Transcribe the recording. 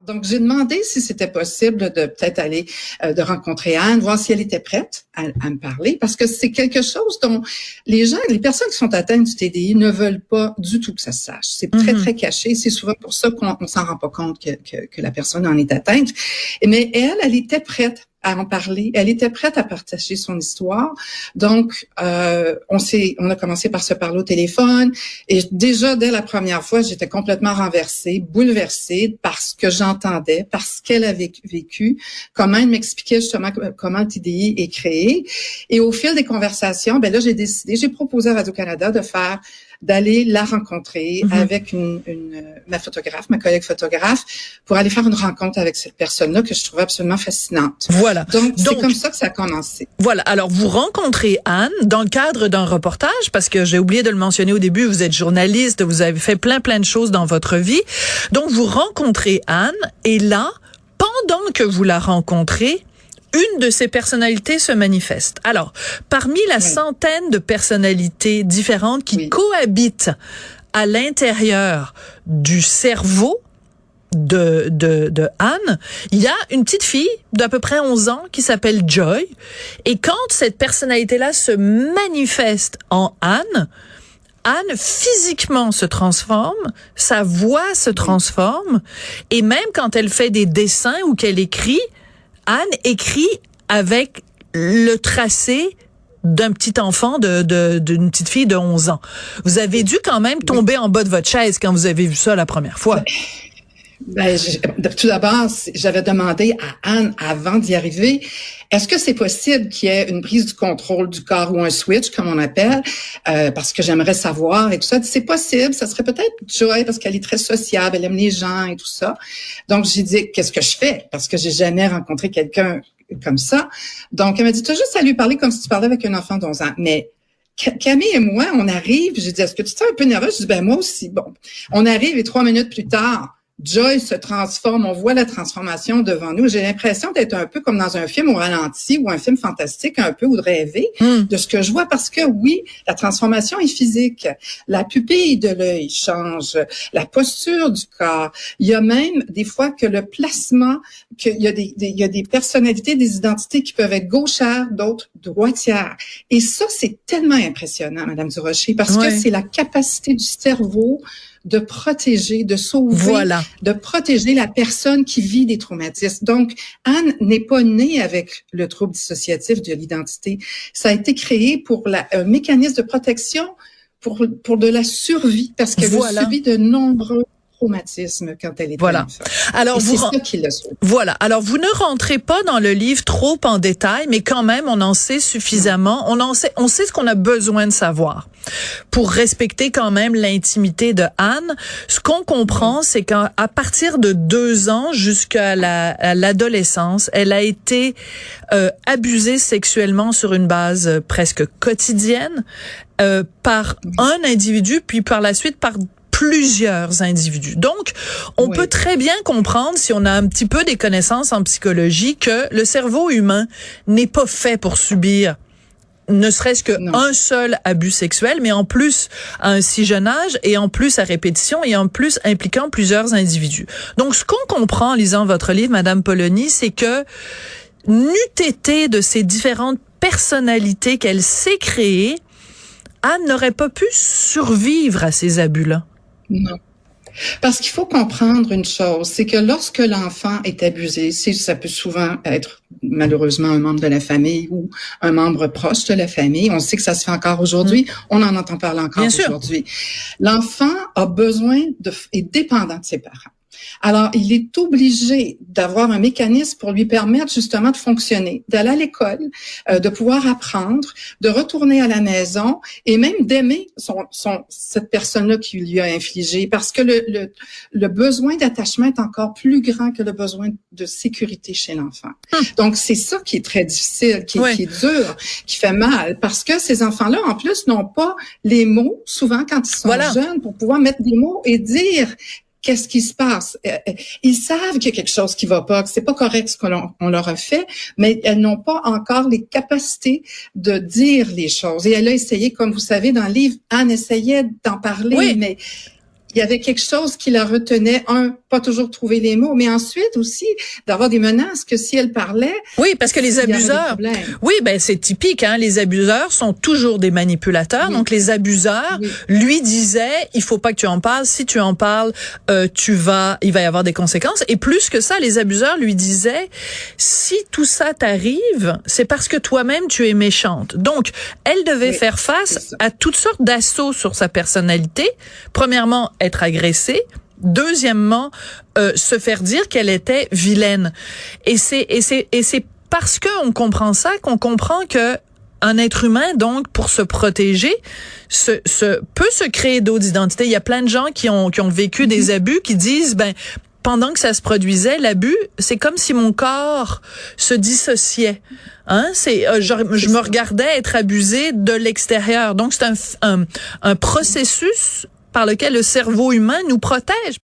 Donc, j'ai demandé si c'était possible de peut-être aller, de rencontrer Anne, voir si elle était prête à me parler, parce que c'est quelque chose dont les personnes qui sont atteintes du TDI ne veulent pas du tout que ça se sache. C'est très, très caché. C'est souvent pour ça qu'on s'en rend pas compte que la personne en est atteinte. Mais elle était prête à en parler. Elle était prête à partager son histoire. Donc, on a commencé par se parler au téléphone. Et déjà, dès la première fois, j'étais complètement renversée, bouleversée par ce que j'entendais, par ce qu'elle avait vécu, comment elle m'expliquait justement comment le TDI est créé. Et au fil des conversations, ben là, j'ai proposé à Radio-Canada d'aller la rencontrer avec ma collègue photographe, pour aller faire une rencontre avec cette personne-là que je trouvais absolument fascinante. Voilà. Donc c'est comme ça que ça a commencé. Voilà. Alors, vous rencontrez Anne dans le cadre d'un reportage, parce que j'ai oublié de le mentionner au début, vous êtes journaliste, vous avez fait plein de choses dans votre vie. Donc, vous rencontrez Anne, et là, pendant que vous la rencontrez, une de ces personnalités se manifeste. Alors, parmi la centaine de personnalités différentes qui cohabitent à l'intérieur du cerveau de Anne, il y a une petite fille d'à peu près 11 ans qui s'appelle Joy. Et quand cette personnalité-là se manifeste en Anne physiquement se transforme, sa voix se transforme, et même quand elle fait des dessins ou qu'elle écrit, Anne écrit avec le tracé d'un petit enfant, d'une petite fille de 11 ans. Vous avez dû quand même tomber en bas de votre chaise quand vous avez vu ça la première fois. Tout d'abord, j'avais demandé à Anne, avant d'y arriver, est-ce que c'est possible qu'il y ait une prise du contrôle du corps ou un switch, comme on appelle, parce que j'aimerais savoir et tout ça. C'est possible, ça serait peut-être Joy, parce qu'elle est très sociable, elle aime les gens et tout ça. Donc, j'ai dit, qu'est-ce que je fais? Parce que j'ai jamais rencontré quelqu'un comme ça. Donc, elle m'a dit, tu as juste à lui parler comme si tu parlais avec un enfant d'11 ans. Mais Camille et moi, on arrive, j'ai dit, est-ce que tu te sens un peu nerveuse? Je dis, ben moi aussi. Bon, on arrive et 3 minutes plus tard, Joy se transforme, on voit la transformation devant nous. J'ai l'impression d'être un peu comme dans un film au ralenti ou un film fantastique un peu, ou de rêver de ce que je vois, parce que oui, la transformation est physique. La pupille de l'œil change, la posture du corps. Il y a même des fois que le placement, il y a des personnalités, des identités qui peuvent être gauchères, d'autres droitières. Et ça, c'est tellement impressionnant, Madame Durocher, parce que c'est la capacité du cerveau de protéger, de sauver, de protéger la personne qui vit des traumatismes. Donc, Anne n'est pas née avec le trouble dissociatif de l'identité. Ça a été créé pour un mécanisme de protection pour de la survie, parce qu'elle a subi de nombreux traumatisme quand elle était enfant. Alors, c'est ça qui l'a sauvé. Voilà. Alors, vous ne rentrez pas dans le livre trop en détail, mais quand même, on en sait suffisamment. On sait ce qu'on a besoin de savoir pour respecter quand même l'intimité de Anne. Ce qu'on comprend, c'est qu'à partir de 2 ans jusqu'à l'adolescence, elle a été abusée sexuellement sur une base presque quotidienne par un individu, puis par la suite par plusieurs individus. Donc, on peut très bien comprendre, si on a un petit peu des connaissances en psychologie, que le cerveau humain n'est pas fait pour subir ne serait-ce qu'un seul abus sexuel, mais en plus à un si jeune âge, et en plus à répétition, et en plus impliquant plusieurs individus. Donc, ce qu'on comprend en lisant votre livre, Madame Polony, c'est que n'eût été de ces différentes personnalités qu'elle s'est créées, Anne n'aurait pas pu survivre à ces abus-là. Non. Parce qu'il faut comprendre une chose, c'est que lorsque l'enfant est abusé, ça peut souvent être malheureusement un membre de la famille ou un membre proche de la famille. On sait que ça se fait encore aujourd'hui. On en entend parler encore aujourd'hui. L'enfant a besoin est dépendant de ses parents. Alors, il est obligé d'avoir un mécanisme pour lui permettre justement de fonctionner, d'aller à l'école, de pouvoir apprendre, de retourner à la maison et même d'aimer cette personne-là qui lui a infligé, parce que le besoin d'attachement est encore plus grand que le besoin de sécurité chez l'enfant. Donc, c'est ça qui est très difficile, qui est dur, qui fait mal, parce que ces enfants-là, en plus, n'ont pas les mots, souvent quand ils sont jeunes, pour pouvoir mettre des mots et dire qu'est-ce qui se passe. Ils savent qu'il y a quelque chose qui va pas, que c'est pas correct ce qu'on leur a fait, mais elles n'ont pas encore les capacités de dire les choses. Et elle a essayé, comme vous savez, dans le livre, Anne essayait d'en parler, mais il y avait quelque chose qui la retenait, pas toujours trouver les mots, mais ensuite aussi d'avoir des menaces que si elle parlait. Oui, parce que les abuseurs, oui, ben c'est typique, hein, les abuseurs sont toujours des manipulateurs. Donc les abuseurs lui disaient, il faut pas que tu en parles. Si tu en parles, il va y avoir des conséquences. Et plus que ça, les abuseurs lui disaient, si tout ça t'arrive, c'est parce que toi-même tu es méchante. Donc elle devait faire face à toutes sortes d'assauts sur sa personnalité. Premièrement, être agressée. Deuxièmement, se faire dire qu'elle était vilaine. Et c'est parce qu'on comprend ça qu'on comprend que un être humain, donc, pour se protéger, peut se créer d'autres identités. Il y a plein de gens qui ont vécu des abus, qui disent, pendant que ça se produisait, l'abus, c'est comme si mon corps se dissociait. Hein, je me regardais être abusée de l'extérieur. Donc, c'est un processus par lequel le cerveau humain nous protège.